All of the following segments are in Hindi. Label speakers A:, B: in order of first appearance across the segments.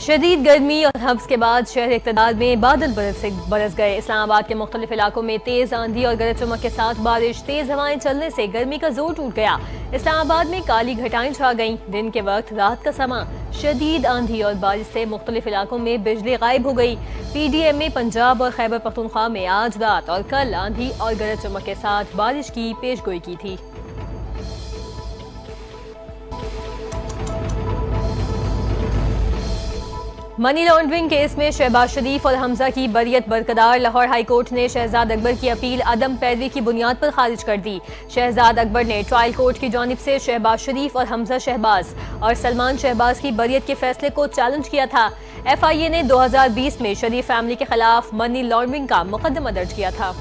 A: शदीद गर्मी और हब्स के बाद शहर इक़्तिदार में बादल बरस गए। इस्लामाबाद के मुख्तलिफ इलाकों में तेज आंधी और गरज चमक के साथ बारिश, तेज हवाएं चलने से गर्मी का जोर टूट गया। इस्लामाबाद में काली घटाएं छा गईं। दिन के वक्त रात का समा शदीद आंधी और बारिश से मुख्तलिफ इलाकों में बिजली गायब हो गई। PDM में पंजाब और खैबर पख्तूनख्वा में आज रात और कल आंधी और गरज चमक के साथ बारिश की पेशगोई की थी। मनी लॉन्ड्रिंग केस में शहबाज शरीफ और हमजा की बरियत बरकरार। लाहौर हाई कोर्ट ने शहजाद अकबर की अपील अदम पैरवी की बुनियाद पर खारिज कर दी। शहजाद अकबर ने ट्रायल कोर्ट की जानिब से शहबाज शरीफ और हमजा शहबाज और सलमान शहबाज की बरियत के फैसले को चैलेंज किया था। FIA ने 2020 में शरीफ फैमिली के खिलाफ मनी लॉन्ड्रिंग का मुकदमा दर्ज किया था।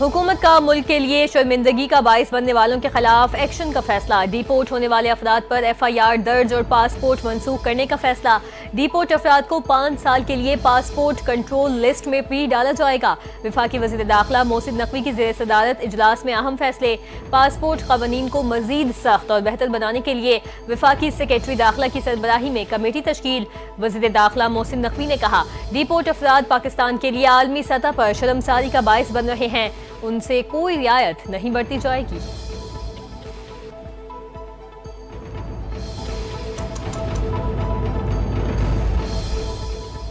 A: हुकूमत का मुल्क के लिए शर्मिंदगी का बाइस बनने वालों के खिलाफ एक्शन का फैसला। डिपोर्ट होने वाले अफराद पर FIR दर्ज और पासपोर्ट मंसूख करने का फैसला। डिपोर्ट अफराद को 5 साल के लिए पासपोर्ट कंट्रोल लिस्ट में भी डाला जाएगा। वफाकी वज़ीर दाखिला मोहसिन नकवी की ज़ेर सदारत इजलास में अहम फैसले। पासपोर्ट क़वानीन को मज़ीद सख्त और बेहतर बनाने के लिए वफाकी सेक्रेटरी दाखिला की सरबराही में कमेटी तश्कील। वज़ीर दाखिला मोहसिन नकवी ने कहा, डिपोर्ट अफराद पाकिस्तान के लिए आलमी सतह पर शर्मसारी का बाइस बन रहे हैं, उनसे कोई रियायत नहीं बरती जाएगी।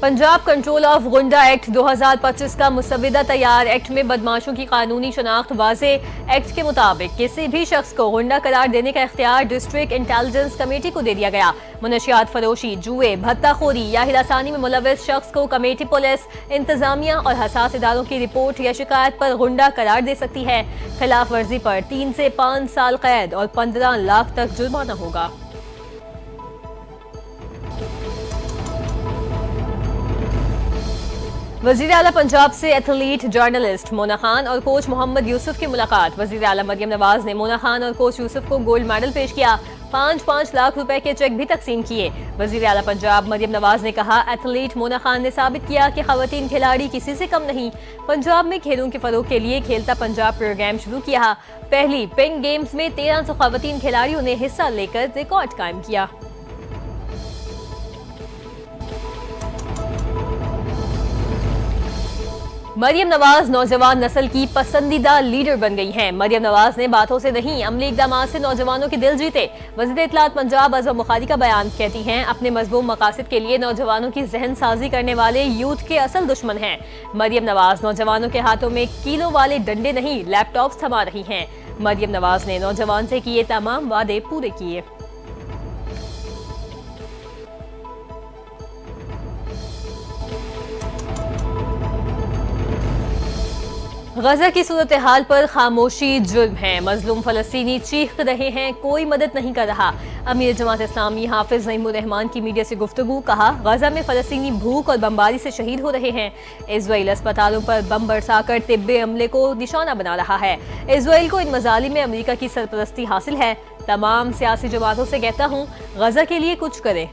A: पंजाब कंट्रोल ऑफ गुंडा एक्ट 2025 का मुसविदा तैयार। एक्ट में बदमाशों की कानूनी शनाख्त वाजे। एक्ट के मुताबिक किसी भी शख्स को गुंडा करार देने का इख्तियार डिस्ट्रिक्ट इंटेलिजेंस कमेटी को दे दिया गया। मुनशियात फरोशी, जुए, भत्ताखोरी या हिरासानी में मुलविस शख्स को कमेटी पुलिस, इंतजामिया और हसास इदारों की रिपोर्ट या शिकायत पर गुंडा करार दे सकती है। खिलाफ वर्जी पर 3 से 5 साल कैद और 15 लाख तक जुर्माना होगा। वज़ीर आला पंजाब से एथलीट, जर्नलिस्ट मोना खान और कोच मोहम्मद यूसुफ की मुलाकात। वज़ीर आला मरियम नवाज ने मोना खान और कोच यूसुफ को गोल्ड मेडल पेश किया। 5-5 लाख रुपए के चेक भी तकसीम किए। वज़ीर आला पंजाब मरियम नवाज ने कहा, एथलीट मोना खान ने साबित किया कि खवातीन खिलाड़ी किसी से कम नहीं। पंजाब में खेलों के फरोग के लिए खेलता पंजाब प्रोग्राम शुरू किया। पहली पिंक गेम्स में 1300 खवातीन खिलाड़ियों ने हिस्सा लेकर रिकॉर्ड कायम किया। मरियम नवाज नौजवान नस्ल की पसंदीदा लीडर बन गई हैं। मरियम नवाज ने बातों से नहीं, अमली इक़दामात से नौजवानों के दिल जीते। वज़ीर इत्तलात पंजाब अज़म बुखारी का बयान। कहती हैं, अपने मज़मूम मकासद के लिए नौजवानों की जहन साजी करने वाले यूथ के असल दुश्मन हैं। मरियम नवाज नौजवानों के हाथों में किलो वाले डंडे नहीं, लैपटॉप्स थमा रही हैं। मरियम नवाज ने नौजवान से किए तमाम वादे पूरे किए। गजा की सूरत हाल पर खामोशी जुर्म है। मजलूम फलस्तीनी चीख रहे हैं, कोई मदद नहीं कर रहा। अमीर जमात इस्लामी हाफिज नईमुर रहमान की मीडिया से गुफ्तगू। कहा, गजा में फलस्तीनी भूख और बमबारी से शहीद हो रहे हैं। इजराइल अस्पतालों पर बम बरसाकर तिब्बी अमले को निशाना बना रहा है। इजराइल को इन मजालिम में अमेरिका की सरपरस्ती हासिल है। तमाम सियासी जमातों से कहता हूँ, गजा के लिए कुछ करें।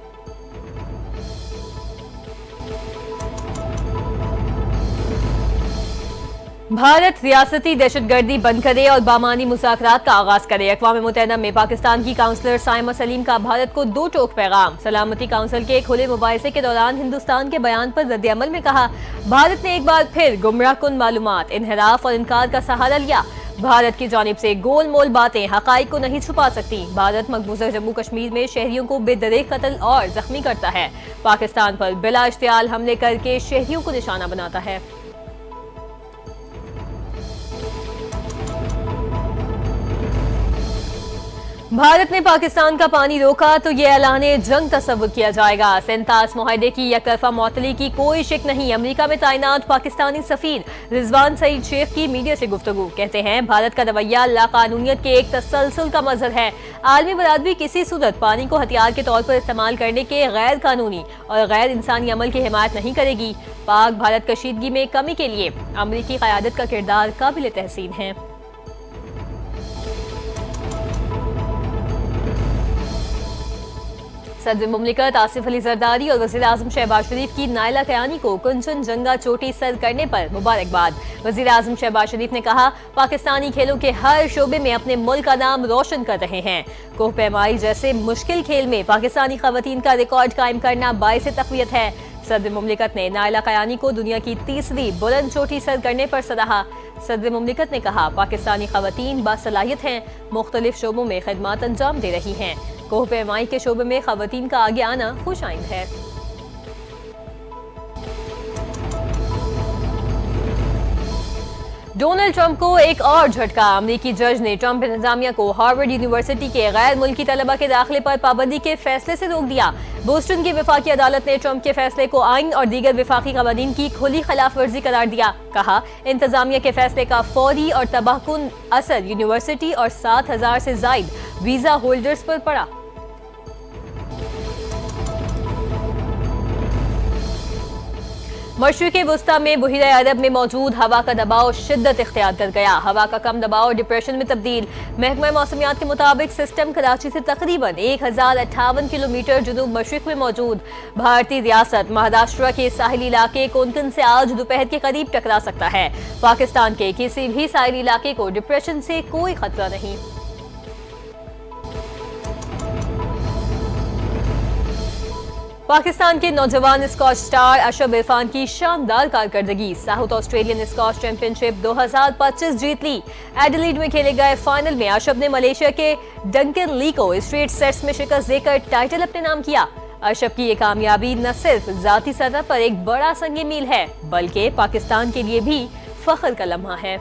A: भारत रियासती दहशतगर्दी बंद करे और बामानी मुज़ाकरात का आगाज करे। अक़वाम मुत्तहिदा में पाकिस्तान की काउंसलर साइमा सलीम का भारत को 2 टोक पैगाम। सलामती काउंसिल के खुले मुबाहिसे के दौरान हिंदुस्तान के बयान पर रद्द-ए-अमल में कहा, भारत ने एक बार फिर गुमराहकुन मालूमात, इन्हिराफ और इनकार का सहारा लिया। भारत की जानिब से गोल मोल बातें हक़ाइक़ को नहीं छुपा सकती। भारत मकबूजा जम्मू कश्मीर में शहरियों को बेदरेक कत्ल और जख्मी करता है। पाकिस्तान पर बिला इश्तियाल हमले करके शहरियों को निशाना बनाता है। भारत ने पाकिस्तान का पानी रोका तो ये ऐलाने जंग तस्वुर किया जाएगा। सेंतास मुआहदे की यकतरफा मुअत्तली की कोई शिक नहीं। अमेरिका में तैनात पाकिस्तानी सफीर रिजवान सईद शेख की मीडिया से गुफ्तगू। कहते हैं, भारत का रवैया लाकानूनियत के एक तसलसल का मजहर है। आलमी बरादरी किसी सूरत पानी को हथियार के तौर पर इस्तेमाल करने के गैर कानूनी और गैर इंसानी अमल की हिमायत नहीं करेगी। पाक भारत कशीदगी में कमी के लिए अमरीकी क़यादत का किरदार काबिल तहसीन है। सदर मुमलिकत आसिफ अली जरदारी और वज़ीर आज़म शहबाज शरीफ की नायला कयानी को कुंचन जंगा चोटी सर करने पर मुबारकबाद। वज़ीर आज़म शहबाज शरीफ ने कहा, पाकिस्तानी खेलों के हर शोबे में अपने मुल्क का नाम रोशन कर रहे हैं। कोह पैमाई जैसे मुश्किल खेल में पाकिस्तानी खवातीन का रिकॉर्ड कायम करना बाइस तक़वियत है। सदर मुमलिकत ने नायला कयानी को दुनिया की तीसरी बुलंद चोटी सर करने पर सराहा। सदर मुमलिकत ने कहा, पाकिस्तानी खवातीन बासलाहियत हैं, मुख्तलिफ शोबों में खिदमत अंजाम दे रही हैं। कोह पैमाई के शोबे में खवातीन का आगे आना खुशाइंद है। डोनाल्ड ट्रंप को एक और झटका। अमेरिकी जज ने ट्रंप इंतजामिया को हार्वर्ड यूनिवर्सिटी के गैर मुल्की तलबा के दाखिले पर पाबंदी के फैसले से रोक दिया। बोस्टन की वफाकी अदालत ने ट्रंप के फैसले को आइन और दीगर वफाकी कवानीन की खुली खिलाफ वर्जी करार दिया। कहा, इंतजामिया के फैसले का फौरी और तबाहकुन असर यूनिवर्सिटी और 7,000 से जायद वीजा होल्डर्स पर पड़ा। मशरिक़ी वुस्ता में बुहिरा अरब में मौजूद हवा का दबाव शिद्दत इख्तियार कर गया। हवा का कम दबाव डिप्रेशन में तब्दील। महकमा मौसमियात के मुताबिक सिस्टम कराची से तकरीबन 1058 किलोमीटर जुनूब मशरिक में मौजूद भारतीय रियासत महाराष्ट्र के साहिली इलाके कोंकण से आज दोपहर के करीब टकरा सकता है। पाकिस्तान के किसी भी साहिली इलाके को डिप्रेशन से कोई खतरा नहीं। पाकिस्तान के नौजवान स्कॉच स्टार अशब इरफान की शानदार कारकर्दगी। साउथ ऑस्ट्रेलियन स्कॉच चैंपियनशिप 2025 जीत ली। एडिलेड में खेले गए फाइनल में अशब ने मलेशिया के डंकन ली को स्ट्रेट सेट्स में शिकस्त देकर टाइटल अपने नाम किया। अशब की ये कामयाबी न सिर्फ जाती सतह पर एक बड़ा संग मील है, बल्कि पाकिस्तान के लिए भी फख्र का लम्हा है।